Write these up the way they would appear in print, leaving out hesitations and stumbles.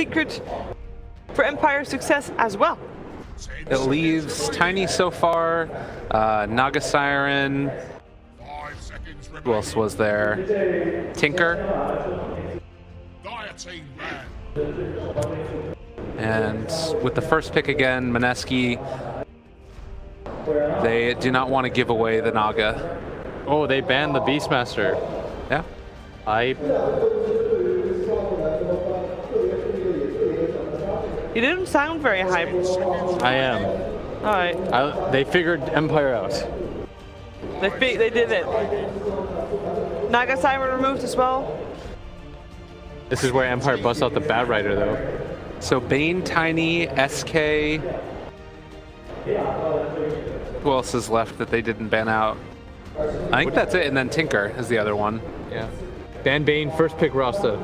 secret for Empire success as well. It leaves Tiny so far, Naga Siren, who else was there? Tinker. And with the first pick again, Mineski, they do not want to give away the Naga. Oh, they banned the Beastmaster. Yeah. You didn't sound very hype. I am. All right. They figured Empire out. They did it. Naga Siren removed as well. This is where Empire busts out the Bat Rider, though. So Bane, Tiny, SK. Who else is left that they didn't ban out? I think that's it, and then Tinker is the other one. Yeah. Ban Bane, first pick Rasta.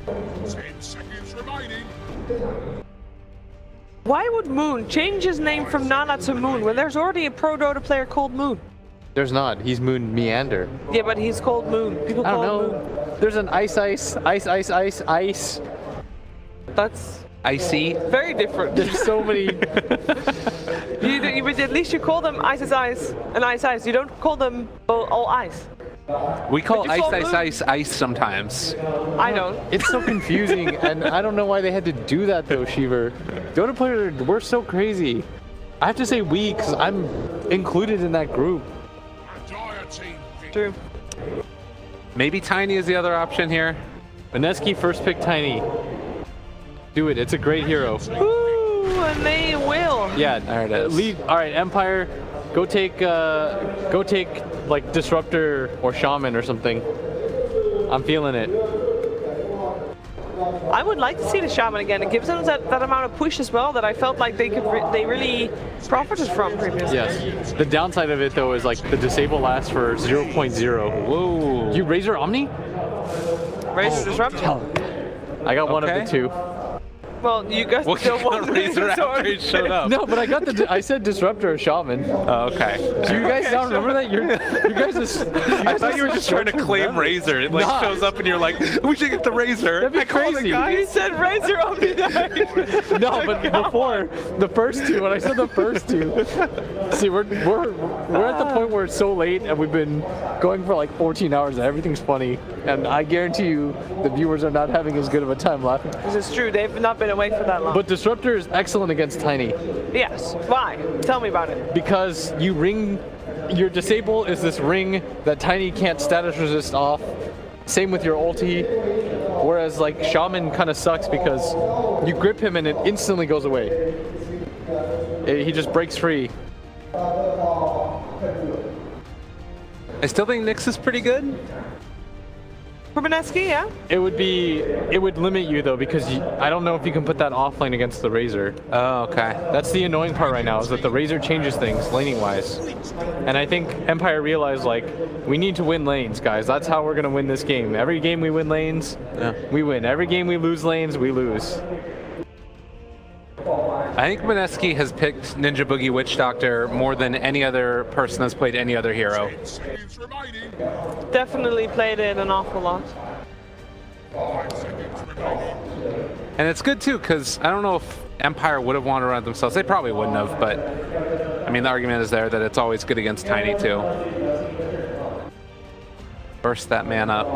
10 seconds remaining. Why would Moon change his name from Nana to Moon when there's already a pro Dota player called Moon? There's not. He's Moon Meander. Yeah, but he's called Moon. People I call don't him know. Moon. There's an Ice. That's Icy. very different. There's so many. But at least you call them Ice and Ice. You don't call them all Ice. We call But you call ice sometimes. I don't. It's so confusing, and I don't know why they had to do that, though, Shiver. Dota players, we're so crazy. I have to say we, because I'm included in that group. True. Maybe Tiny is the other option here. Mineski first pick Tiny. Do it. It's a great hero. Ooh, and they will. Yeah, there it is. Leave. All right, Empire. Go take like Disruptor or Shaman or something. I'm feeling it. I would like to see the Shaman again. It gives them that amount of push as well that I felt like they really profited from previously. Yes. The downside of it though is like the disable lasts for 0.0. Whoa. You Razor Omni? Razor Disruptor. I got one of the two. Well, you guys don't want Razor after he showed up. No, but I got I said Disruptor or Shaman. Oh, okay. Do you guys not remember that? You guys just. I thought you were just trying to claim Razor. It like shows up and you're like, we should get the Razor. That'd be crazy. You said Razor Omni. No, but before the first two, when I said the first two, see, we're at the point where it's so late and we've been going for like 14 hours and everything's funny, and I guarantee you the viewers are not having as good of a time laughing. This is true. They've not been away for that long. But Disruptor is excellent against Tiny. Yes. Why? Tell me about it. Because you ring, your disable is this ring that Tiny can't status resist off. Same with your ulti. Whereas like Shaman kind of sucks because you grip him and it instantly goes away. He just breaks free. I still think Nyx is pretty good. For Mineski, yeah? It would limit you though because I don't know if you can put that offlane against the Razor. Oh, okay. That's the annoying part right now is that the Razor changes things laning wise. And I think Empire realized like we need to win lanes, guys. That's how we're gonna win this game. Every game we win lanes, we win. Every game we lose lanes, we lose. I think Mineski has picked Ninja Boogie Witch Doctor more than any other person has played any other hero. Definitely played it an awful lot. And it's good too, because I don't know if Empire would have wanted to run it themselves. They probably wouldn't have, but I mean the argument is there that it's always good against Tiny too. Burst that man up.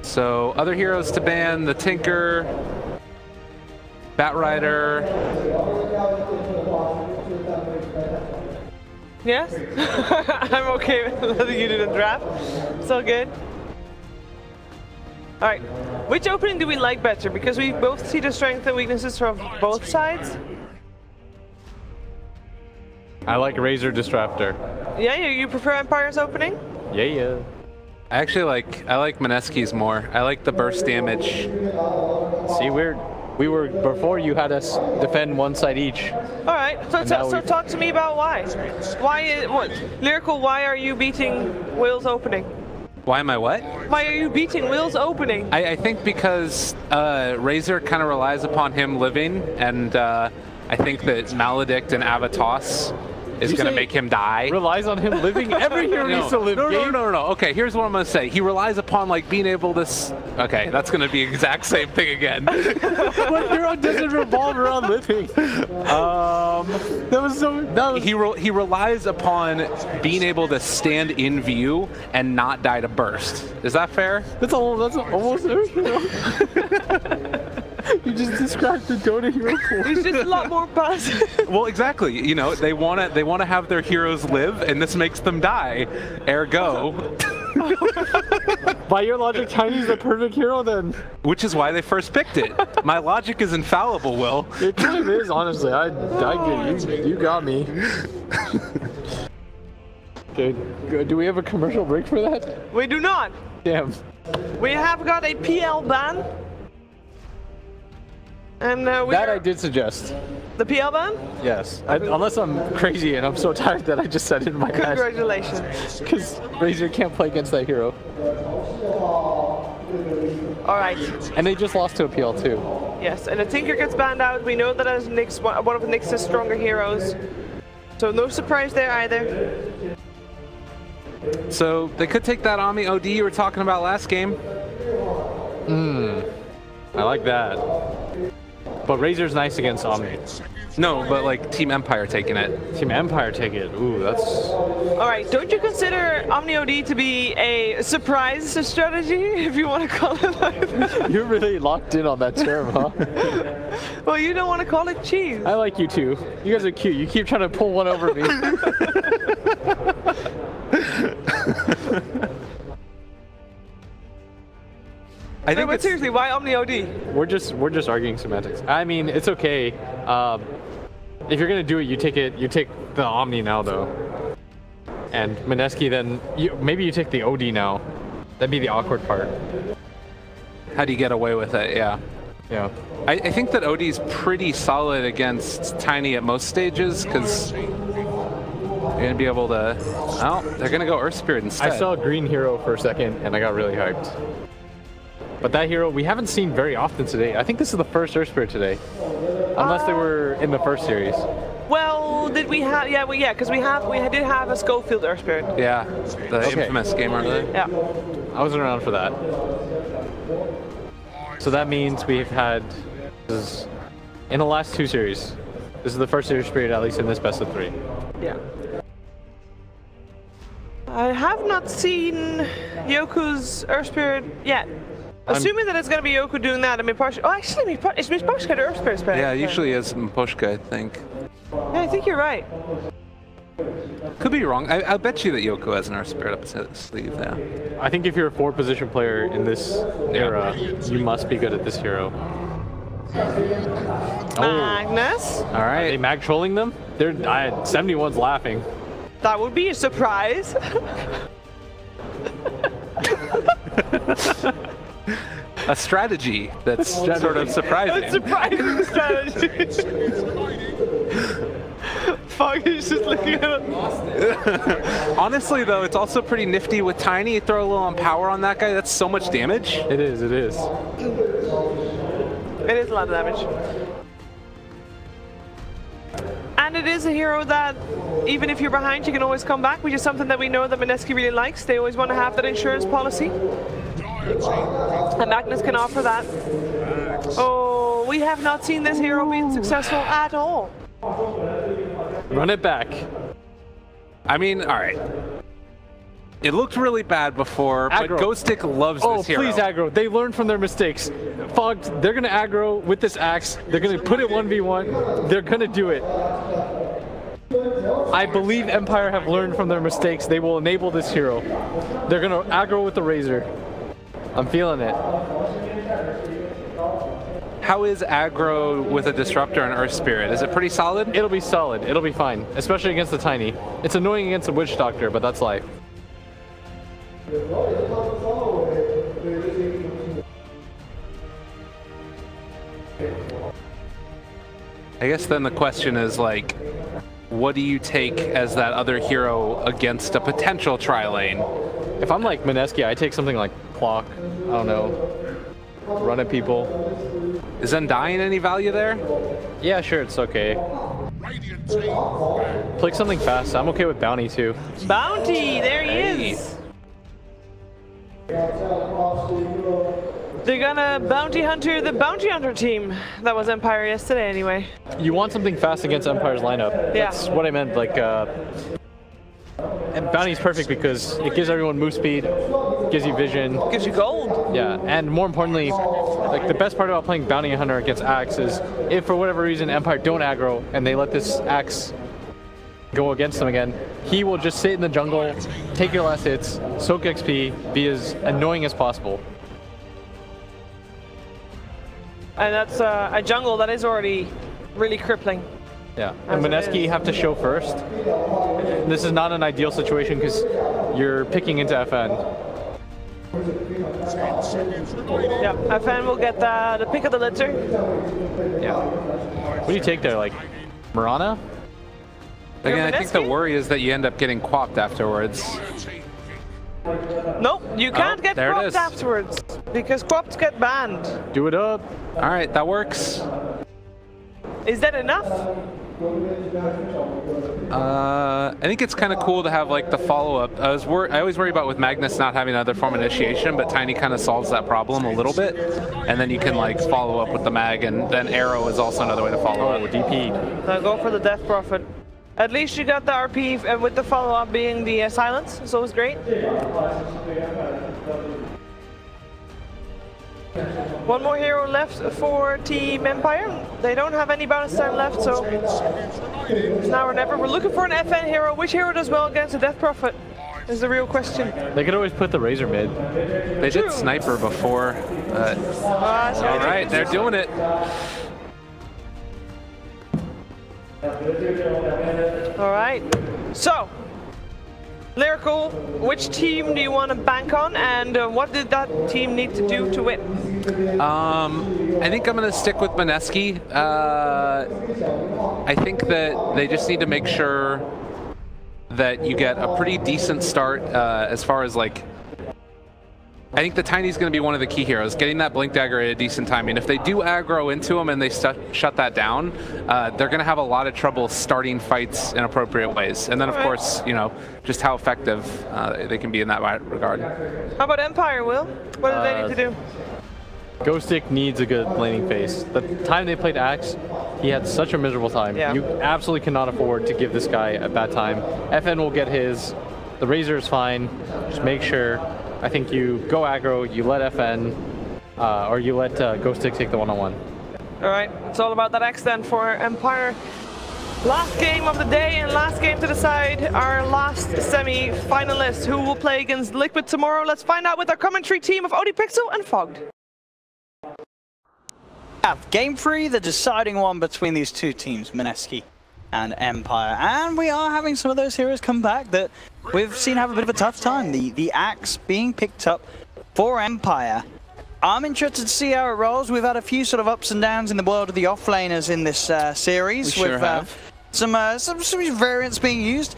So other heroes to ban: the Tinker, Bat Rider. Yes? I'm okay with letting you do the draft. So good. Alright, which opening do we like better? Because we both see the strengths and weaknesses from both sides. I like Razor Disruptor. Yeah, you prefer Empire's opening? Yeah. I like Mineski's more. I like the burst damage. See, we were before you had us defend one side each. All right, so talk to me about why. Lyrical, why are you beating Will's opening? Why am I what? Why are you beating Will's opening? I think because Razor kind of relies upon him living, and I think that Maledict and Avatos is going to make him die. Relies on him living. Every hero needs to live. No. Okay, here's what I'm going to say. He relies upon like being able to. Okay, that's going to be the exact same thing again. What hero doesn't revolve around living? He relies upon being able to stand in view and not die to burst. Is that fair? That's almost every hero. You just described the Dota hero pool. He's just a lot more passive. Well, exactly. You know, they want to have their heroes live, and this makes them die. Ergo. By your logic, Tiny's the perfect hero then. Which is why they first picked it. My logic is infallible, Will. It kind of is, honestly. I get you. You got me. Okay, do we have a commercial break for that? We do not. Damn. We have got a PL ban. And I did suggest. The PL ban? Yes. Unless I'm crazy and I'm so tired that I just said it in my head. Congratulations. Because Razor can't play against that hero. All right. And they just lost to a PL too. Yes, and a Tinker gets banned out. We know that as Nyx, one of Nyx's stronger heroes. So no surprise there either. So they could take that Omni OD you were talking about last game. I like that. But Razor's nice against Omni. No, but like Team Empire taking it. Team Empire take it. Ooh, that's... All right, don't you consider Omni OD to be a surprise strategy, if you want to call it like that? You're really locked in on that term, huh? Well, you don't want to call it cheese. I like you too. You guys are cute. You keep trying to pull one over me. I think but seriously, why Omni OD? We're just arguing semantics. I mean, it's okay. If you're gonna do it, you take the Omni now though. And Mineski, then maybe you take the OD now. That'd be the awkward part. How do you get away with it? Yeah. Yeah. I think that OD is pretty solid against Tiny at most stages because you're gonna be able to. Oh, they're gonna go Earth Spirit instead. I saw a green hero for a second and I got really hyped. But that hero we haven't seen very often today. I think this is the first Earth Spirit today, unless they were in the first series. Well, did we have? Yeah, well, yeah, because we did have a Schofield Earth Spirit. Yeah, the infamous game, aren't they? Yeah. I wasn't around for that. So that means we've had, in the last two series, this is the first Earth Spirit, at least in this best of 3. Yeah. I have not seen Yoku's Earth Spirit yet. Assuming that it's going to be Yoku doing that, I mean, actually, it's Miposhka the Earth Spirit spell. Yeah, usually it's Miposhka, I think. Yeah, I think you're right. Could be wrong. I bet you that Yoku has an Earth Spirit up his sleeve, yeah. I think if you're a 4-position player in this era, you must be good at this hero. Magnus? All right. Are they mag trolling them? 71's laughing. That would be a surprise. A strategy that's sort of surprising. A surprising strategy. Fuck, he's just looking at it. Honestly, though, it's also pretty nifty with Tiny. You throw a little on power on that guy, that's so much damage. It is, it is. It is a lot of damage. And it is a hero that, even if you're behind, you can always come back, which is something that we know that Mineski really likes. They always want to have that insurance policy. And Magnus can offer that. Oh, we have not seen this hero being successful at all. Run it back. I mean, all right. It looked really bad before, aggro. But Ghostic loves this hero. Oh, please aggro. They learned from their mistakes. Fogged, they're going to aggro with this axe. They're going to put it 1v1. They're going to do it. I believe Empire have learned from their mistakes. They will enable this hero. They're going to aggro with the Razor. I'm feeling it. How is aggro with a Disruptor and Earth Spirit? Is it pretty solid? It'll be solid. It'll be fine, especially against the Tiny. It's annoying against the Witch Doctor, but that's life. I guess then the question is, like, what do you take as that other hero against a potential tri-lane? If I'm like Mineski, I take something like Clock. I don't know. Run at people. Is Undying any value there? Yeah, sure, it's okay. Radiant team. Click something fast. I'm okay with Bounty too. Bounty, there he is. They're gonna bounty hunter the bounty hunter team. That was Empire yesterday anyway. You want something fast against Empire's lineup. Yeah. That's what I meant. Like, and Bounty's perfect because it gives everyone move speed, gives you vision. Gives you gold. Yeah, and more importantly, like the best part about playing Bounty Hunter against Axe is if for whatever reason Empire don't aggro and they let this Axe go against them again, he will just sit in the jungle, take your last hits, soak XP, be as annoying as possible. And that's a jungle that is already really crippling. Yeah, and Mineski you have to show first. This is not an ideal situation because you're picking into FN. 10 seconds remaining. Yeah, FN will get the pick of the litter. Yeah. What do you take there, like Mirana? Again, I think the Mineski? worry is that you end up getting quapped afterwards. Nope, you can't get there it quapped is. afterwards because quaps get banned. Do it up. All right, that works. Is that enough? I think it's kind of cool to have like the follow-up. I always worry about with Magnus not having another form of initiation, but Tiny kind of solves that problem a little bit, and then you can like follow up with the mag, and then Arrow is also another way to follow up. DP. Now go for the Death Prophet. At least you got the RP and with the follow-up being the silence, so it was great. One more hero left for Team Empire. They don't have any bonus time left, so it's now or never. We're looking for an FN hero. Which hero does well against the Death Prophet is the real question. They could always put the Razor mid. They did Sniper before. All right, they're doing it. All right, so Lyrical, which team do you want to bank on, and what did that team need to do to win? I think I'm going to stick with Mineski. I think that they just need to make sure that you get a pretty decent start as far as like. I think the Tiny's going to be one of the key heroes, getting that Blink Dagger at a decent timing. If they do aggro into him and they shut that down, they're going to have a lot of trouble starting fights in appropriate ways. And then, of course, you know, just how effective they can be in that regard. How about Empire, Will? What do they need to do? Ghostic needs a good laning phase. The time they played Axe, he had such a miserable time. Yeah. You absolutely cannot afford to give this guy a bad time. FN will get his. The Razor is fine. Just make sure. I think you go aggro, you let FN, or you let Ghostic take the one-on-one. All right, it's all about that X then for Empire. Last game of the day and last game to decide our last semi-finalist who will play against Liquid tomorrow. Let's find out with our commentary team of ODPixel and Fogged. Game 3, the deciding one between these two teams, Mineski and Empire. And we are having some of those heroes come back that we've seen have a bit of a tough time. The Axe being picked up for Empire. I'm interested to see how it rolls. We've had a few sort of ups and downs in the world of the offlaners in this series. We sure have. Some variants being used.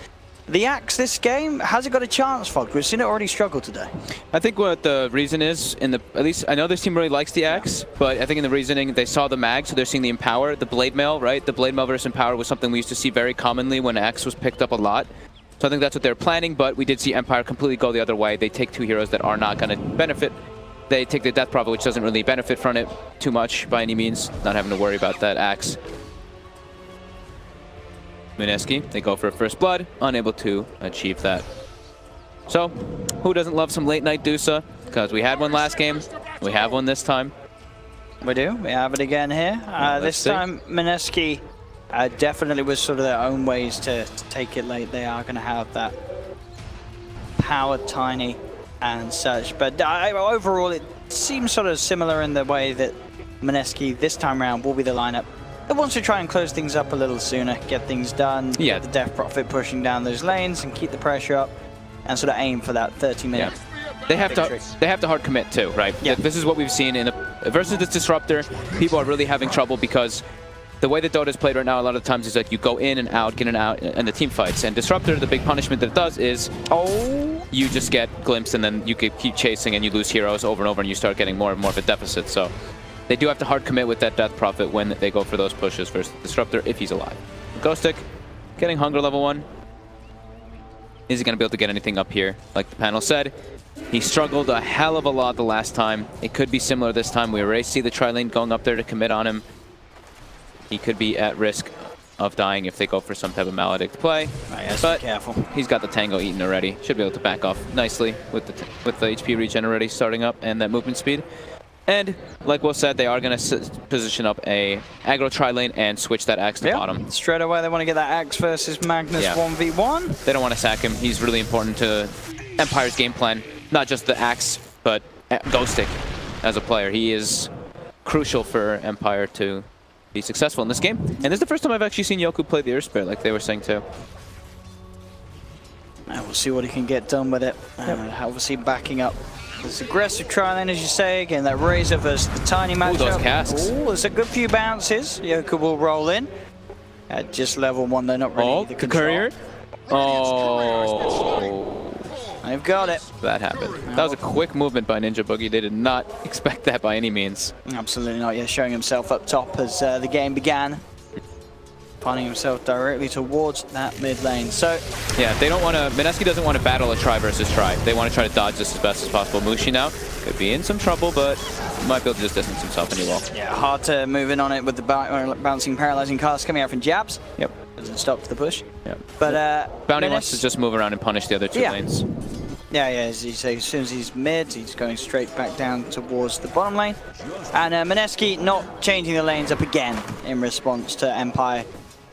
The Axe this game, has it got a chance, Fogg? We've seen it already struggle today. I think what the reason is, at least I know this team really likes the Axe, but I think in the reasoning they saw the mag, so they're seeing the Empower, the Blade Mail, right? The Blade Mail versus Empower was something we used to see very commonly when Axe was picked up a lot. So I think that's what they're planning, but we did see Empire completely go the other way. They take two heroes that are not going to benefit. They take the Death Prophet, which doesn't really benefit from it too much by any means, not having to worry about that Axe. Mineski, they go for a first blood, unable to achieve that. So, who doesn't love some late night Dusa? Because we had one last game, we have one this time. We do, we have it again here. This time, Mineski definitely was sort of their own ways to take it late. They are going to have that powered Tiny and such. But overall, it seems sort of similar in the way that Mineski this time around will be the lineup. It wants to try and close things up a little sooner, get things done, get the Death Prophet pushing down those lanes and keep the pressure up and sort of aim for that 30-minute They have to hard commit too, right? Yeah. This is what we've seen in versus this Disruptor. People are really having trouble because the way that Dota is played right now a lot of times is like you go in and out, get in and out, and the team fights. And Disruptor, the big punishment that it does is you just get glimpsed and then you keep chasing and you lose heroes over and over and you start getting more and more of a deficit. So they do have to hard commit with that Death Prophet when they go for those pushes versus Disruptor if he's alive. Ghostic getting Hunger level 1. Is he going to be able to get anything up here? Like the panel said, he struggled a hell of a lot the last time. It could be similar this time. We already see the tri-lane going up there to commit on him. He could be at risk of dying if they go for some type of Maledict play. But careful. He's got the Tango eaten already. Should be able to back off nicely with the HP regen already starting up and that movement speed. And like Will said, they are going to position up a aggro tri-lane and switch that Axe to bottom. Straight away they want to get that Axe versus Magnus 1v1. They don't want to sack him. He's really important to Empire's game plan. Not just the Axe, but Ghostic as a player. He is crucial for Empire to be successful in this game. And this is the first time I've actually seen Yoku play the Earth Spirit, like they were saying too. And we'll see what he can get done with it. Obviously backing up this aggressive tri-lane, as you say. Again, that Razor versus the Tiny matchup. Ooh, those casks. Ooh, there's a good few bounces. Yoku will roll in. At just level 1, they're not really the courier. Oh. They've got it. That happened. That was a quick movement by Ninja Boogie. They did not expect that by any means. Absolutely not. Yeah, showing himself up top as the game began. Finding himself directly towards that mid lane. So yeah, they don't want to. Mineski doesn't want to battle a try versus try. They want to try to dodge this as best as possible. Mushi now could be in some trouble, but might be able to just distance himself and he will. Yeah, hard to move in on it with the bouncing, paralyzing cast coming out from jabs. Yep. Doesn't stop the push. Yep. But Bounty wants to just move around and punish the other two lanes. Yeah, as you say, as soon as he's mid, he's going straight back down towards the bottom lane. And Mineski not changing the lanes up again in response to Empire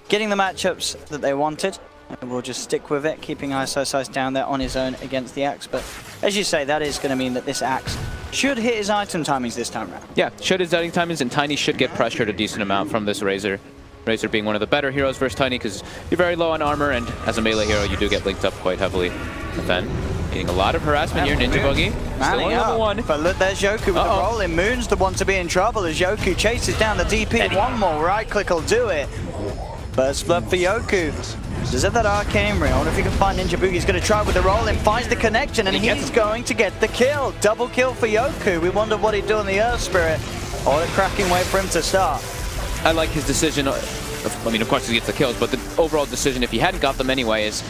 getting the matchups that they wanted. And we'll just stick with it, keeping ISIS down there on his own against the Axe. But as you say, that is going to mean that this Axe should hit his item timings this time around. Yeah, should his item timings, and Tiny should get pressured a decent amount from this Razor. Razor being one of the better heroes versus Tiny because you're very low on armor, and as a melee hero, you do get linked up quite heavily. But then, getting a lot of harassment here, Ninja Boogie. Still on level 1. But look, there's Yoku with the rolling. Moon's the one to be in trouble as Yoku chases down the DP. One more right click will do it. First blood for Yoku. Does it that arcane ring? I wonder if you can find Ninja Boogie. He's going to try with the roll and finds the connection, and he's going to get the kill. Double kill for Yoku. We wonder what he'd do in the Earth Spirit. Or a cracking way for him to start. I like his decision. I mean, of course he gets the kills, but the overall decision, if he hadn't got them anyway, is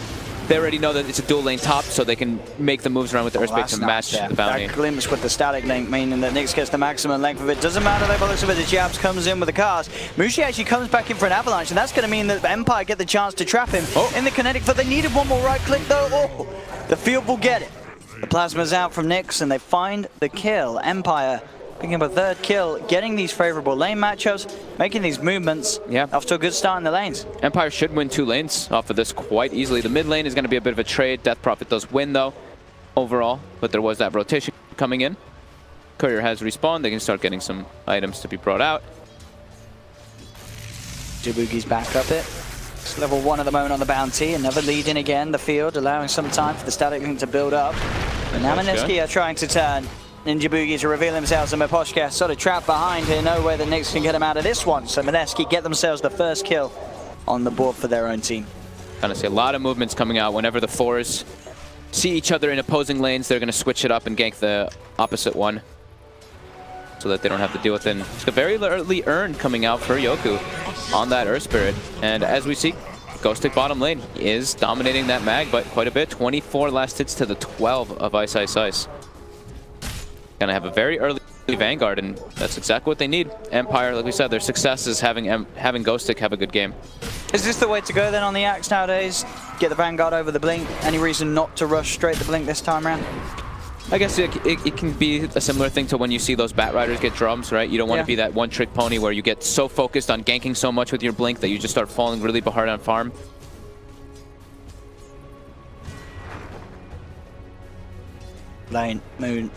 they already know that it's a dual lane top, so they can make the moves around with the Earth Spirit to match the bounty. That glimpse with the static link, meaning that Nyx gets the maximum length of it. Doesn't matter though, by the looks of it, the jabs comes in with the cast. Mushi actually comes back in for an avalanche, and that's going to mean that Empire get the chance to trap him in the kinetic, but they needed one more right click though. Oh, the field will get it. The plasma's out from Nyx, and they find the kill. Empire picking up a third kill, getting these favorable lane matchups, making these movements. Yeah, off to a good start in the lanes. Empire should win 2 lanes off of this quite easily. The mid lane is going to be a bit of a trade. Death Prophet does win though, overall, but there was that rotation coming in. Courier has respawned. They can start getting some items to be brought out. Jabugi's back up it. It's level 1 at the moment on the bounty. Another lead in again, the field, allowing some time for the static link to build up. But now Mineski are trying to turn Ninja Boogie to reveal themselves, and Miposhka sort of trapped behind here. No way the Nyx can get him out of this one. So Mineski get themselves the first kill on the board for their own team. Kind of see a lot of movements coming out. Whenever the fours see each other in opposing lanes, they're going to switch it up and gank the opposite one so that they don't have to deal with it. It's a very early earn coming out for Yoku on that Earth Spirit. And as we see, Ghostic bottom lane is dominating that mag by quite a bit. 24 last hits to the 12 of Ice Ice Ice. Gonna have a very early Vanguard, and that's exactly what they need. Empire, like we said, their success is having Ghostic have a good game. Is this the way to go then on the Axe nowadays? Get the Vanguard over the Blink? Any reason not to rush straight the Blink this time around? I guess it can be a similar thing to when you see those Bat Riders get drums, right? You don't want to be that one-trick pony where you get so focused on ganking so much with your Blink that you just start falling really hard on farm. Lane, Moon.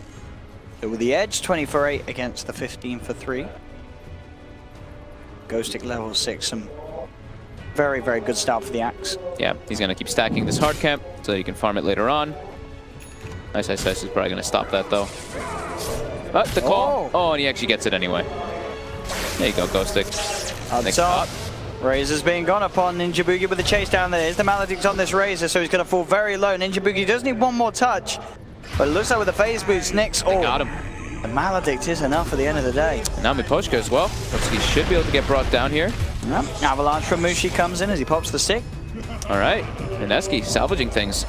With the edge, 20 for 8 against the 15 for 3. Ghostic level 6, some very, very good start for the Axe. Yeah, he's going to keep stacking this hard camp so that he can farm it later on. Ice Ice Ice is probably going to stop that though. But the call. Oh, and he actually gets it anyway. There you go, Ghostic. Up top. Razor's being gone upon. Ninja Boogie with the chase down there. Is the Maledict on this Razor, so he's going to fall very low. Ninja Boogie does need one more touch. But it looks like with the phase boost, Nyx. They got him. The Maledict is enough at the end of the day. Now Miposhka as well. Looks like he should be able to get brought down here. Avalanche from Mushi comes in as he pops the stick. All right, Mineski salvaging things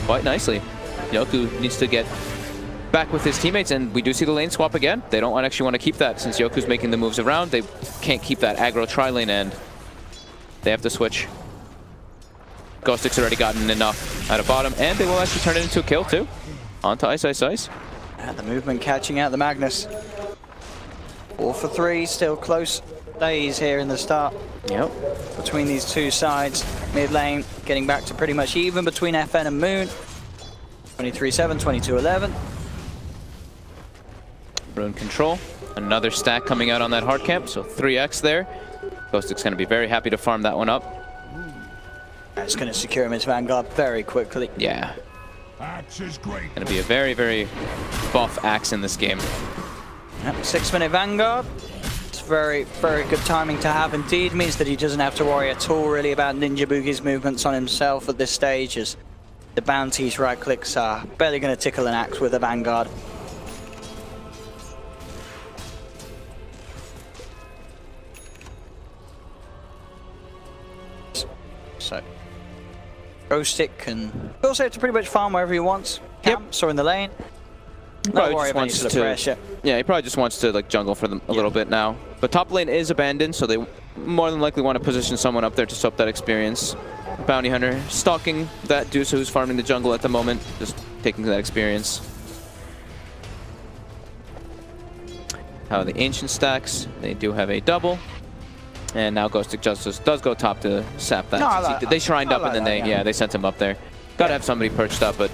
quite nicely. Yoku needs to get back with his teammates, and we do see the lane swap again. They don't actually want to keep that since Yoku's making the moves around. They can't keep that aggro tri-lane, and they have to switch. Ghostic's already gotten enough out of bottom, and they will actually turn it into a kill too. On to Ice Ice Ice. And the movement catching out the Magnus. 4 for 3, still close days here in the start. Yep. Between these two sides, mid lane getting back to pretty much even between FN and Moon. 23-7, 22-11. Rune control. Another stack coming out on that hard camp, so 3x there. Ghostic's going to be very happy to farm that one up. That's going to secure him his Vanguard very quickly. Yeah. Axe is great. Going to be a very, very buff axe in this game. Yep, 6-minute Vanguard. It's very, very good timing to have indeed. Means that he doesn't have to worry at all really about Ninja Boogie's movements on himself at this stage, as the bounties right clicks are barely going to tickle an axe with a Vanguard. So Ghostic can also have to pretty much farm wherever he wants. Camps or in the lane. Not worry about any sort of pressure. Yeah, he probably just wants to like jungle for them a little bit now. But top lane is abandoned, so they more than likely want to position someone up there to soak that experience. Bounty Hunter stalking that Deuce who's farming the jungle at the moment, just taking that experience. How are the Ancient stacks? They do have a double. And now Ghostic Justice does go top to sap that. They shrined up and then they sent him up there. Gotta have somebody perched up, but...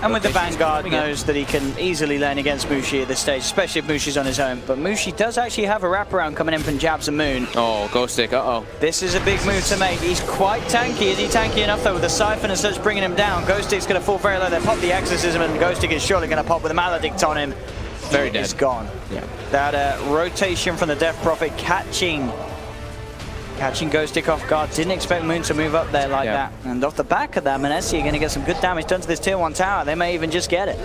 And with the Vanguard, knows that he can easily lane against Mushi at this stage, especially if Mushi's on his own. But Mushi does actually have a wraparound coming in from Jabs and Moon. Oh, Ghostic, uh-oh. This is a big move to make. He's quite tanky. Is he tanky enough, though, with the Siphon and such bringing him down? Ghostic's going to fall very low. They pop the Exorcism, and Ghostic is surely going to pop with a Maledict on him. Very dead. He's gone. Yeah. That rotation from the Death Prophet catching Ghostic off guard. Didn't expect Moon to move up there like that. And off the back of that, Mineski are going to get some good damage done to this tier 1 tower. They may even just get it.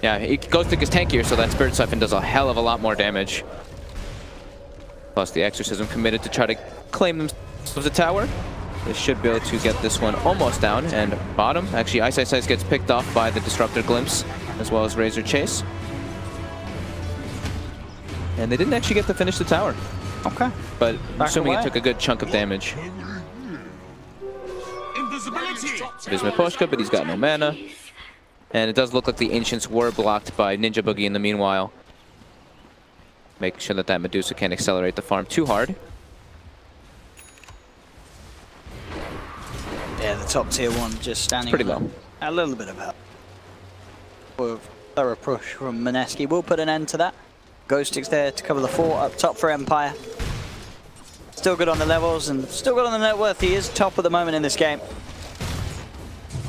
Yeah, Ghostic is tankier, so that Spirit Siphon does a hell of a lot more damage. Plus the Exorcism committed to try to claim themselves the tower. They should be able to get this one almost down. And bottom, actually Ice Ice Ice gets picked off by the Disruptor Glimpse, as well as Razor Chase. And they didn't actually get to finish the tower. Okay. But assuming it took a good chunk of damage. Vismaposhka, but he's got no mana. And it does look like the Ancients were blocked by Ninja Boogie in the meanwhile. Making sure that that Medusa can't accelerate the farm too hard. Yeah, the top tier 1 just standing pretty low. A little bit of help. With thorough push from Mineski. We'll put an end to that. Ghostic's there to cover the fort up top for Empire. Still good on the levels and still good on the net worth. He is top at the moment in this game.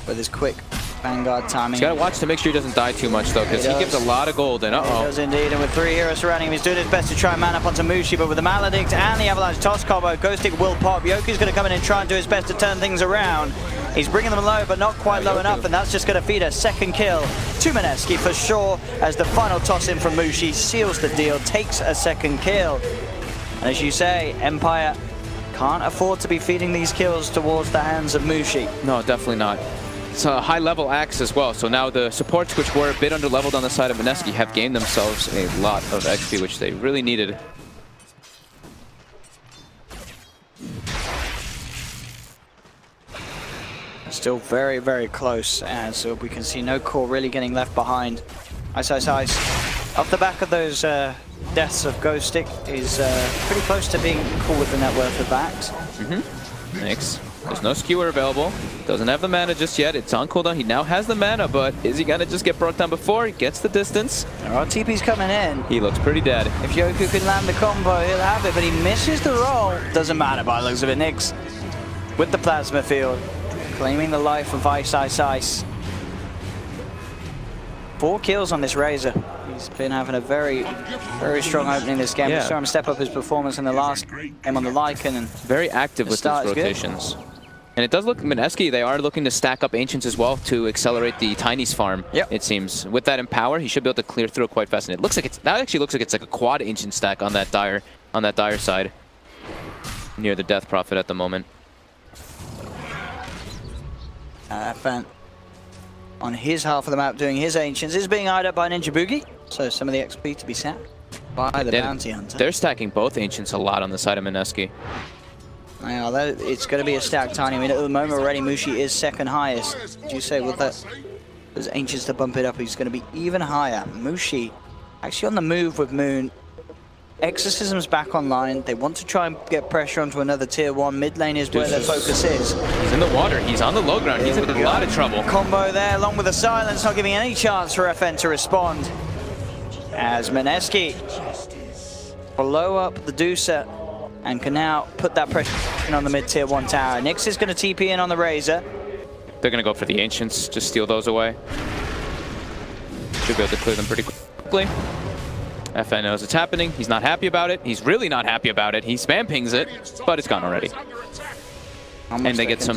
With his quick Vanguard timing. He's got to watch to make sure he doesn't die too much though, because he gives a lot of gold and He does indeed, and with 3 heroes surrounding him, he's doing his best to try and man up onto Mushi, but with the Maledict and the Avalanche toss combo, Ghostic will pop. Yoku's going to come in and try and do his best to turn things around. He's bringing them low, but not quite low enough, and that's just going to feed a second kill to Mineski for sure, as the final toss in from Mushi seals the deal, takes a second kill. And as you say, Empire can't afford to be feeding these kills towards the hands of Mushi. No, definitely not. It's a high-level axe as well, so now the supports, which were a bit under-leveled on the side of Mineski, have gained themselves a lot of XP, which they really needed. Still very, very close, as we can see no core really getting left behind. Ice Ice Ice, off the back of those deaths of Ghostic, is pretty close to being equal with the net worth of Axe. Thanks. There's no skewer available. Doesn't have the mana just yet. It's on cooldown. He now has the mana, but is he gonna just get brought down before he gets the distance? There are TPs coming in. He looks pretty dead. If Yoku can land the combo, he'll have it, but he misses the roll. Doesn't matter by the looks of it. Nyx with the plasma field, claiming the life of Ice Ice Ice. 4 kills on this Razor. He's been having a very, very strong opening this game. We saw him step up his performance in the last game on the Lycan, and very active with those rotations. And it does look, Mineski, they are looking to stack up Ancients as well to accelerate the Tiny's farm, it seems. With that Empower, he should be able to clear through it quite fast. And it looks like that actually looks like it's like a quad Ancient stack on that Dire. on that dire side, near the Death Prophet at the moment. FN on his half of the map doing his Ancients is being eyed up by Ninja Boogie, so some of the XP to be sacked by the Bounty Hunter. They're stacking both Ancients a lot on the side of Mineski. Yeah, it's going to be a stack, Tiny. I mean, at the moment already, Mushi is second highest. Do you say with that, those Ancients to bump it up, he's going to be even higher. Mushi actually on the move with Moon. Exorcism's back online. They want to try and get pressure onto another tier 1. Mid lane is where their focus is. He's in the water. He's on the low ground. He's in a lot of trouble. Combo there, along with the silence, not giving any chance for FN to respond. As Mineski blow up the Deucer and can now put that pressure on the mid tier 1 tower. Nyx is going to TP in on the Razor. They're going to go for the Ancients, just steal those away. Should be able to clear them pretty quickly. FN knows it's happening. He's not happy about it. He's really not happy about it. He spam pings it, but it's gone already. And they get some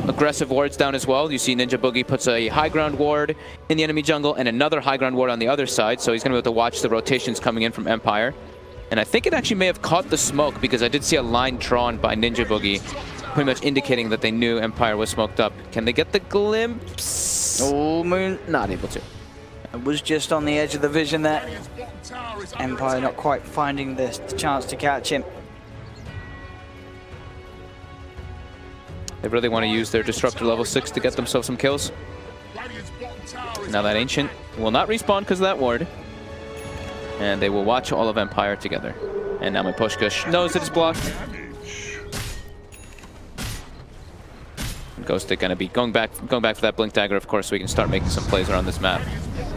aggressive wards down as well. You see Ninja Boogie puts a high ground ward in the enemy jungle and another high ground ward on the other side, so he's going to be able to watch the rotations coming in from Empire. And I think it actually may have caught the smoke because I did see a line drawn by Ninja Boogie, pretty much indicating that they knew Empire was smoked up. Can they get the glimpse? Oh, Moon. Not able to. It was just on the edge of the vision there. Empire not quite finding the chance to catch him. They really want to use their Disruptor level 6 to get themselves some kills. Now that Ancient will not respawn because of that ward. And they will watch all of Empire together. And now Mineski knows that it's blocked. Ghostic going to be going back for that Blink Dagger, of course, so we can start making some plays around this map.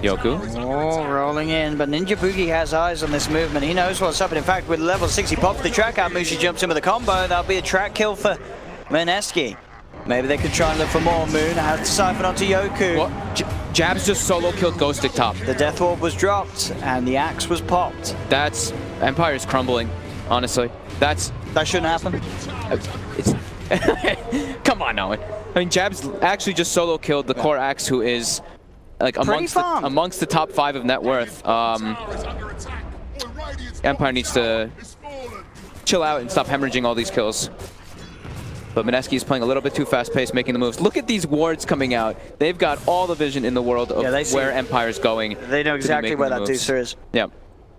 Yoku. Oh, rolling in, but Ninja Boogie has eyes on this movement. He knows what's up, and in fact, with level 6, he pops the track out. Mushi jumps in with a combo. That'll be a track kill for Mineski. Maybe they could try and look for more. Moon has to siphon onto Yoku. What? Jabs just solo killed Ghostic top. The Death Orb was dropped, and the axe was popped. That's... Empire's crumbling, honestly. That shouldn't happen. It's... Come on, Owen. I mean, Jabs actually just solo killed the core axe, who is like amongst the top 5 of net worth. Empire needs to chill out and stop hemorrhaging all these kills. But Mineski is playing a little bit too fast-paced, making the moves. Look at these wards coming out. They've got all the vision in the world of where Empire's going. They know exactly where that Deucer is. Yeah.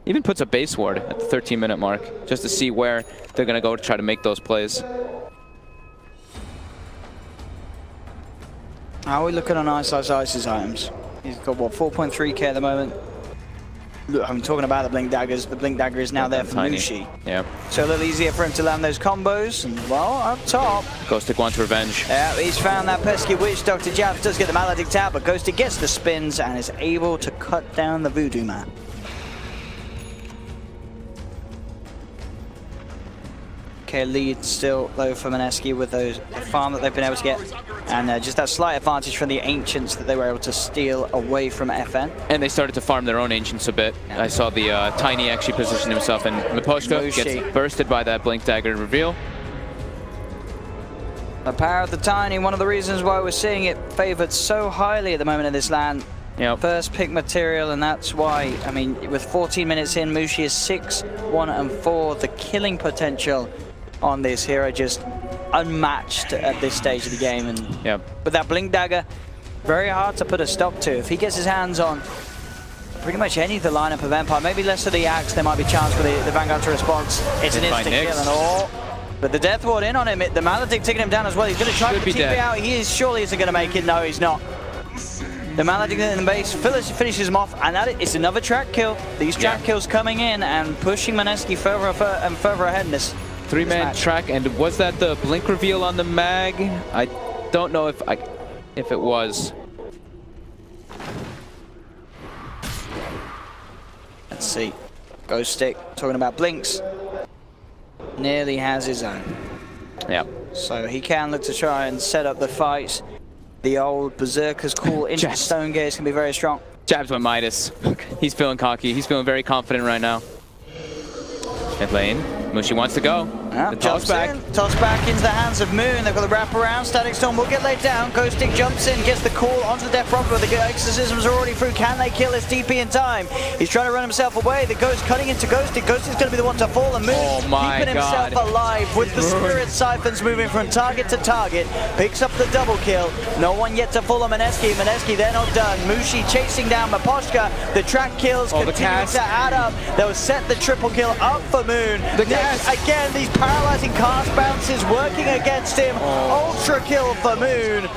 Even puts a base ward at the 13-minute mark, just to see where they're going to go to try to make those plays. How are we looking on Ice's items? He's got, what, 4.3k at the moment? Look, I'm talking about the Blink Daggers. The Blink Dagger is now there for Mushi. Yeah. So a little easier for him to land those combos. And, well, up top. Ghostic wants revenge. Yeah, he's found that pesky witch. Dr. Jabs does get the Maledict out, but Ghostic gets the spins and is able to cut down the Voodoo Man. Okay, lead still low for Mineski with the farm that they've been able to get. And just that slight advantage from the Ancients that they were able to steal away from FN. And they started to farm their own Ancients a bit. Yeah. I saw the Tiny actually position himself, and Mineski gets bursted by that Blink Dagger reveal. The power of the Tiny, one of the reasons why we're seeing it favored so highly at the moment in this land. Yep. First pick material, and that's why, I mean, with 14 minutes in, Mushi is 6, 1, and 4. The killing potential on this hero just unmatched at this stage of the game, and with that Blink Dagger, very hard to put a stop to. If he gets his hands on pretty much any of the lineup of Empire, maybe less of the axe, there might be a chance for the Vanguard to response. It's an instant kill and all. But the Death Ward in on him, the Maledict taking him down as well. He's going to try to TP out. He surely isn't going to make it. No, he's not. The Maledict in the base finishes him off, and that is another track kill. These track kills coming in and pushing Mineski further and further ahead in this 3-man track. And was that the blink reveal on the mag? I don't know if it was. Let's see. Ghostic talking about blinks. Nearly has his own. Yeah. So he can look to try and set up the fight. The old Berserker's call into the Stone Gaze can be very strong. Jabs went Midas. He's feeling cocky. He's feeling very confident right now. Mid lane. Mushi wants to go. Yeah, toss back. Toss back into the hands of Moon. They've got the wraparound. Static Storm will get laid down. Ghostic jumps in, gets the call onto the Death Prophet, but the exorcisms are already through. Can they kill his DP in time? He's trying to run himself away. The Ghost cutting into Ghostic. Ghostic's going to be the one to fall, and Moon keeping himself alive with the Spirit Siphons moving from target to target. Picks up the double kill. No one yet to fall on Mineski. Mineski, they're not done. Mushi chasing down Maposhka. The track kills continue to add up. They'll set the triple kill up for Moon. Again, these paralyzing cast bounces working against him. Ultra kill for Moon.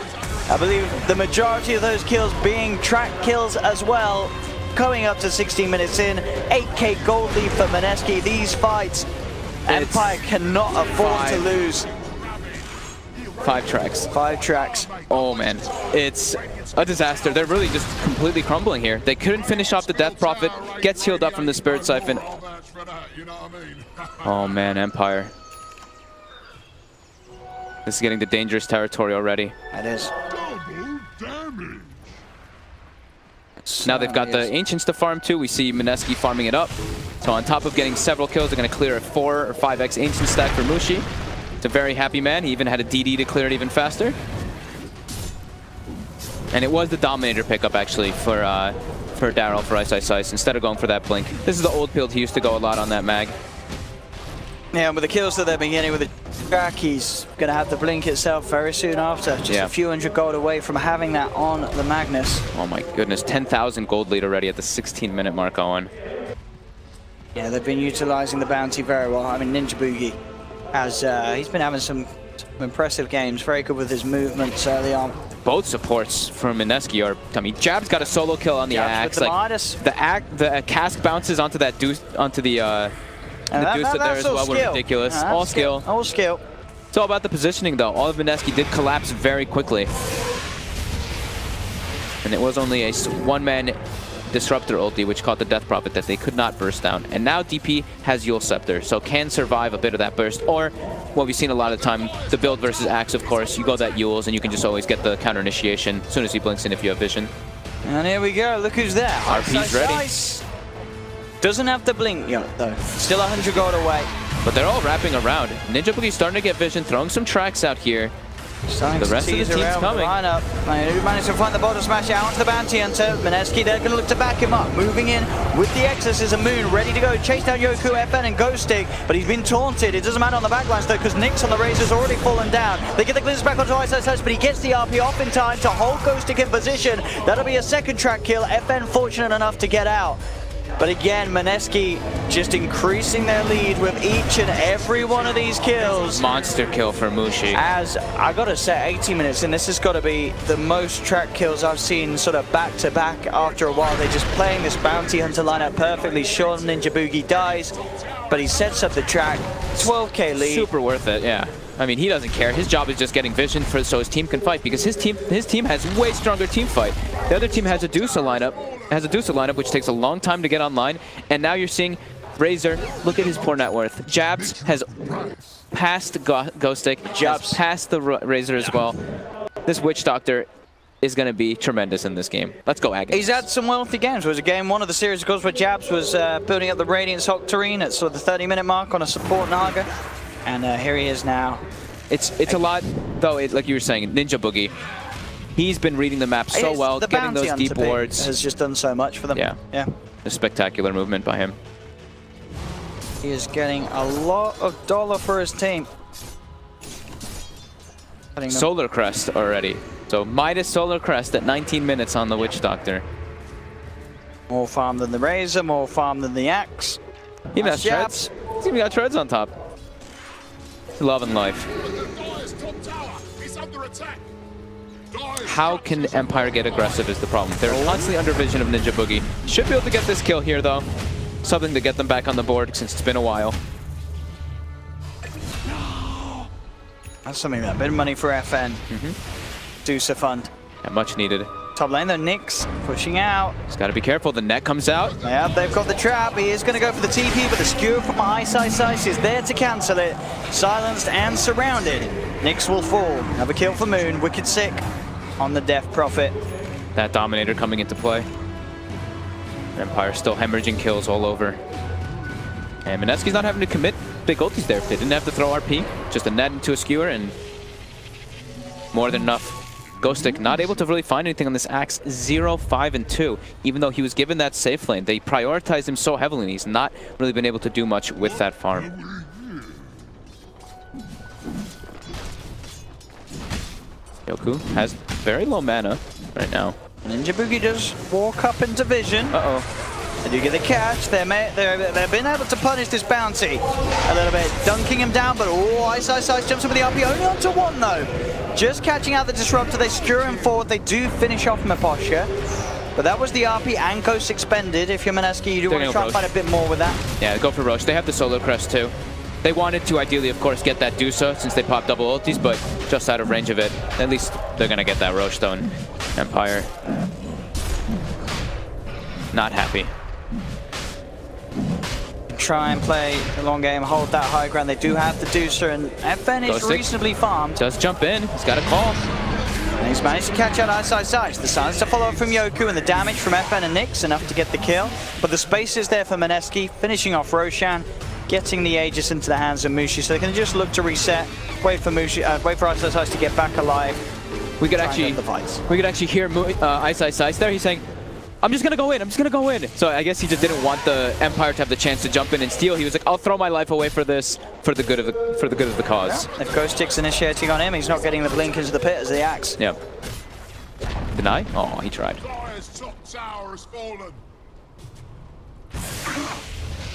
I believe the majority of those kills being track kills as well. Coming up to 16 minutes in, 8k gold lead for Mineski. These fights, Empire cannot afford to lose. 5 tracks. 5 tracks. Oh man, it's a disaster. They're really just completely crumbling here. They couldn't finish off the Death Prophet. Gets healed up from the Spirit Siphon. Oh man, Empire. This is getting to dangerous territory already. It is. Now they've got the Ancients to farm too. We see Mineski farming it up. So on top of getting several kills, they're going to clear a 4 or 5x Ancient stack for Mushi. It's a very happy man. He even had a DD to clear it even faster. And it was the Dominator pickup actually for Daryl for Ice Ice Ice instead of going for that Blink. This is the old build. He used to go a lot on that mag. Yeah, with the kills that they're beginning with the track, he's going to have the Blink itself very soon after. Just a few hundred gold away from having that on the Magnus. Oh my goodness, 10,000 gold lead already at the 16-minute mark, Owen. Yeah, they've been utilizing the bounty very well. I mean, Ninja Boogie has, he's been having some impressive games, very good with his movements early on. Both supports from Mineski are, I mean, Jab's got a solo kill on the axe. The cask bounces onto that deuce, onto the deuce there as well were ridiculous. All skill. All skill. It's all about the positioning though. All of Mineski did collapse very quickly. And it was only a one-man Disruptor ulti, which caught the Death Prophet that they could not burst down. And now DP has Yule Scepter, so can survive a bit of that burst. Or, what we've seen a lot of the time, the build versus Axe, of course. You go that Yule's and you can just always get the counter initiation as soon as he blinks in if you have vision. And here we go, look who's there. RP's ready. Doesn't have to blink yet though. Still 100 gold away. But they're all wrapping around. Ninja Boogie's starting to get vision, throwing some tracks out here. The rest of the team's coming. Who managed to find the bottom smash out onto the Bounty Hunter. Mineski, they're going to look to back him up. Moving in with the Exorcism. Moon ready to go. Chase down Yoku, FN, and Ghostic. But he's been taunted. It doesn't matter on the backlines though, because Nyx on the Razor's already fallen down. They get the glimpse back onto Ice Ice Ice, but he gets the RP off in time to hold Ghostic in position. That'll be a second track kill. FN fortunate enough to get out. But again, Mineski just increasing their lead with each and every one of these kills. Monster kill for Mushi. As I gotta say, 18 minutes in, this has got to be the most track kills I've seen sort of back to back after a while. They're just playing this Bounty Hunter lineup perfectly. Sure, Ninja Boogie dies, but he sets up the track. 12k lead. Super worth it, yeah. I mean, he doesn't care. His job is just getting vision so his team can fight, because his team has way stronger team fight. The other team has a Dusa lineup, which takes a long time to get online, and now you're seeing Razor. Look at his poor net worth. Jabs has passed Ghostic, Jabs passed the Razor as well. This Witch Doctor is going to be tremendous in this game. Let's go, Agnes. He's had some wealthy games. It was a game one of the series, of course, where Jabs was building up the Radiance Octarine at sort of the 30-minute mark on a support Naga. And here he is now. It's a lot, though, like you were saying, Ninja Boogie. He's been reading the map so well, getting those deep wards. Has just done so much for them. Yeah. A spectacular movement by him. He is getting a lot of dollar for his team. Solar Crest already. So Midas Solar Crest at 19 minutes on the Witch Doctor. More farm than the Razor, more farm than the Axe. Even has treads. He's even got treads on top. Love and life. How can Empire get aggressive is the problem. They're constantly under vision of Ninja Boogie. Should be able to get this kill here though. Something to get them back on the board since it's been a while. That's something, that bit of money for FN. Dusa fund. Yeah, much needed. Top lane though, Nyx pushing out. Just gotta be careful, the net comes out. Yeah, they've got the trap. He is gonna go for the TP, but the skewer from Ice Ice Ice is there to cancel it. Silenced and surrounded. Nyx will fall. Another kill for Moon. Wicked sick on the Death Prophet. That Dominator coming into play. Empire still hemorrhaging kills all over. And Mineski's not having to commit big ultis there. They didn't have to throw RP, just a net into a skewer, and more than enough. Ghostic not able to really find anything on this Axe. 0, 5, and 2, even though he was given that safe lane. They prioritized him so heavily, and he's not really been able to do much with that farm. Yoku has very low mana right now. Ninja Boogie does walk up into vision. They do get the catch. They've been able to punish this bounty a little bit, dunking him down, but Ice jumps up with the RP, only onto one though. Just catching out the Disruptor, they secure him forward, they do finish off Miposhka. But that was the RP and Ghost expended. If you're Mineski, you do want to try and find a bit more with that. Yeah, go for Roche. They have the Solo Crest too. They wanted to ideally, of course, get that Dusa since they popped double ultis, but just out of range of it. At least they're going to get that Roche Stone. Empire not happy. Try and play the long game, hold that high ground. They do have the Dusa, and FN is reasonably farmed. Just jump in. He's got a call. And he's managed to catch out Ice. The silence to follow up from Yoku, and the damage from FN and Nyx enough to get the kill. But the space is there for Mineski, finishing off Roshan, getting the Aegis into the hands of Mushi, so they can just look to reset, wait for Ice to get back alive. We could actually hear Ice there. He's saying, I'm just gonna go in. I'm just gonna go in. So I guess he just didn't want the Empire to have the chance to jump in and steal. He was like, I'll throw my life away for this, for the good of the cause. Yeah. If Ghostic's initiating on him, he's not getting the blink into the pit as the Axe. Yep. Deny? Oh, he tried.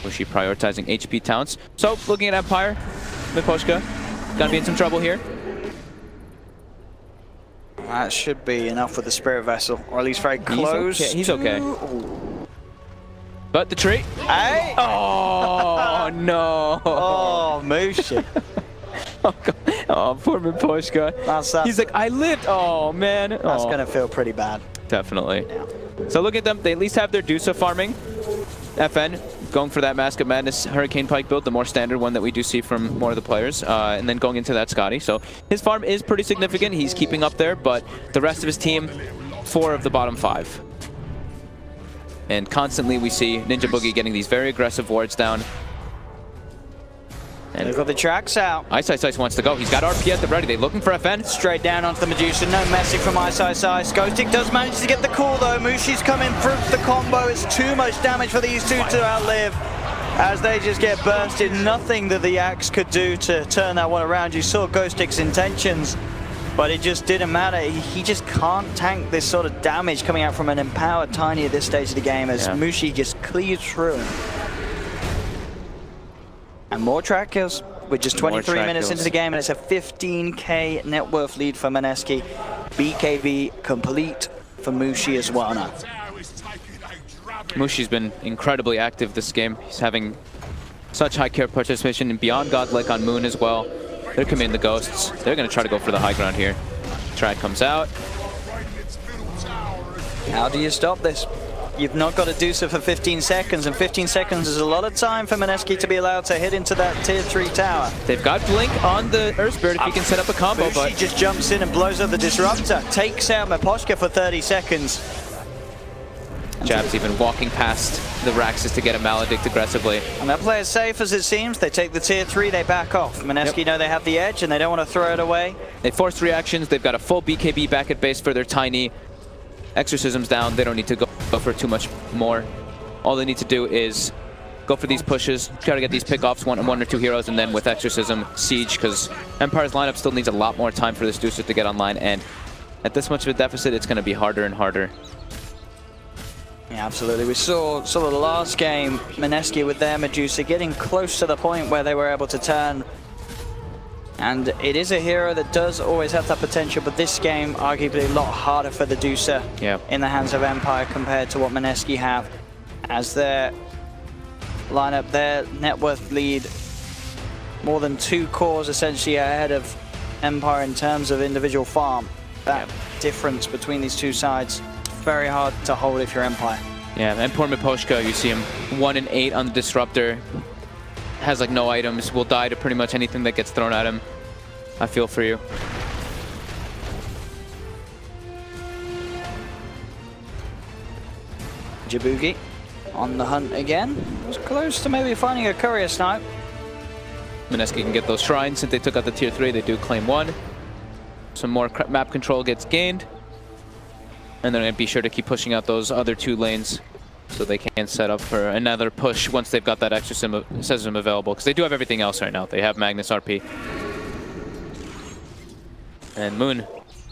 Was she prioritizing HP Towns? So looking at Empire, Miposhka gonna be in some trouble here. That should be enough with the Spirit Vessel, or at least very close. He's okay. But the tree. Hey! Oh, no. Oh, Mushi. Oh, poor Miposhka. He's like, I lived. Oh, man. That's going to feel pretty bad. Definitely. Yeah. So look at them. They at least have their Dusa farming. FN going for that Mask of Madness Hurricane Pike build, the more standard one that we do see from more of the players, and then going into that Scotty. So his farm is pretty significant. He's keeping up there, but the rest of his team, 4 of the bottom 5. And constantly we see Ninja Boogie getting these very aggressive wards down. And they've got the tracks out. Ice wants to go. He's got RP at the ready. They're looking for FN. Straight down onto the Medusa. No messing from Ice. Ghostic does manage to get the call though. Mushi's coming through the combo. It's too much damage for these two to outlive as they just get bursted. Nothing that the Axe could do to turn that one around. You saw Ghostic's intentions, but it just didn't matter. He just can't tank this sort of damage coming out from an empowered Tiny at this stage of the game as Mushi just cleaves through him. And more track kills. We're just 23 minutes into the game, and it's a 15k net worth lead for Mineski. BKB complete for Mushi as well now. Mushi's been incredibly active this game. He's having such high care participation and beyond godlike on Moon as well. They're committing the Ghosts. They're going to try to go for the high ground here. Track comes out. How do you stop this? You've not got to do so for 15 seconds, and 15 seconds is a lot of time for Mineski to be allowed to hit into that tier 3 tower. They've got Blink on the Earth Spirit if he can set up a combo, but... He just jumps in and blows up the Disruptor, takes out Miposhka for 30 seconds. Jab's even walking past the Raxus to get a Maledict aggressively. And that plays safe as it seems. They take the tier 3, they back off. Mineski know they have the edge and they don't want to throw it away. They force reactions. They've got a full BKB back at base for their Tiny. Exorcism's down. They don't need to go for too much more. All they need to do is go for these pushes, try to get these pickoffs, one or 2 heroes, and then with Exorcism, Siege, because Empire's lineup still needs a lot more time for this Dusa to get online, and at this much of a deficit, it's going to be harder and harder. Yeah, absolutely. We saw the last game, Mineski with their Medusa getting close to the point where they were able to turn. And it is a hero that does always have that potential, but this game, arguably a lot harder for the Dusa in the hands of Empire compared to what Mineski have. As their lineup, their net worth lead, more than 2 cores essentially ahead of Empire in terms of individual farm. That difference between these two sides, very hard to hold if you're Empire. Yeah, and poor Miposhka, you see him 1 in 8 on the Disruptor. Has like no items, will die to pretty much anything that gets thrown at him. I feel for you. Jabugi on the hunt again. Was close to maybe finding a courier snipe. Mineski can get those shrines. Since they took out the tier 3, they do claim 1. Some more map control gets gained. And they're going to be sure to keep pushing out those other 2 lanes so they can set up for another push once they've got that exorcism available. Because they do have everything else right now. They have Magnus RP. And Moon,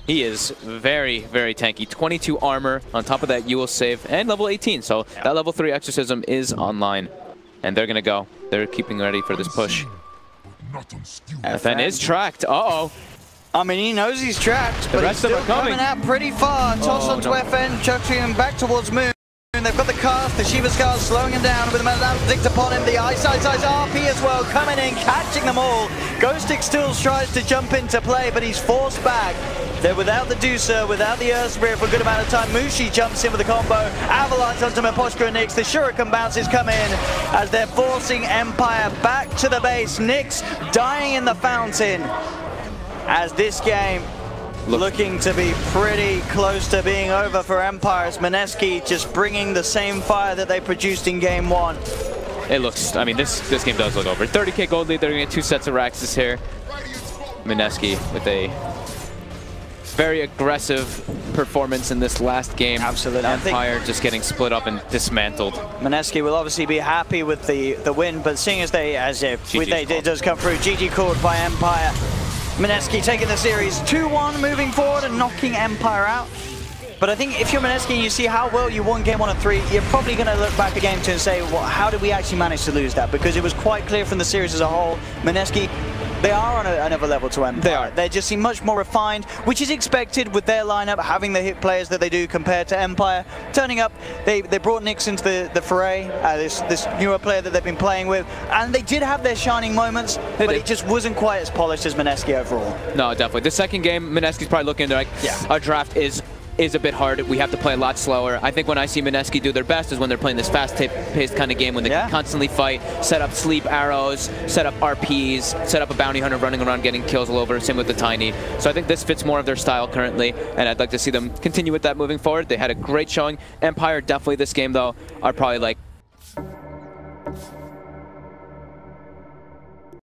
he is very, very tanky. 22 armor. On top of that, you will save. And level 18. So that level 3 exorcism is online. And they're going to go. They're keeping ready for this push. FN is tracked. Uh-oh. I mean, he knows he's trapped, but he's still coming out pretty far. Toss onto FN, chucking him back towards Moon. They've got the cast, the Shiva Scar slowing him down with the Maledict upon him. The Ice RP as well, coming in, catching them all. Ghostic still tries to jump into play, but he's forced back. They're without the Deucer, without the Earth Spirit for a good amount of time. Mushi jumps in with a combo. Avalanche onto Miposhka and Nyx. The Shuriken bounces come in as they're forcing Empire back to the base. Nyx dying in the fountain. As this game looking to be pretty close to being over for Empire, as Mineski just bringing the same fire that they produced in game 1. It looks, I mean, this game does look over. 30k gold lead, they're going to get 2 sets of Raxes here. Mineski with a very aggressive performance in this last game. Absolutely. Empire just getting split up and dismantled. Mineski will obviously be happy with the win, but seeing as it does come through, GG called by Empire. Mineski taking the series 2-1, moving forward and knocking Empire out. But I think if you're Mineski and you see how well you won game 1 and 3, you're probably going to look back at game 2 and say, well, how did we actually manage to lose that? Because it was quite clear from the series as a whole, Mineski, they are on another level to Empire. They are. They just seem much more refined, which is expected with their lineup, having the hit players that they do compared to Empire. Turning up, they brought Nyx into the foray, this newer player that they've been playing with, and they did have their shining moments, but it just wasn't quite as polished as Mineski overall. No, definitely. The second game, Mineski's probably looking like, our draft is a bit hard. We have to play a lot slower. I think when I see Mineski do their best is when they're playing this fast-paced kind of game when they can constantly fight, set up sleep arrows, set up RPs, set up a bounty hunter running around getting kills all over, same with the Tiny. So I think this fits more of their style currently, and I'd like to see them continue with that moving forward. They had a great showing. Empire, definitely this game, though, are probably like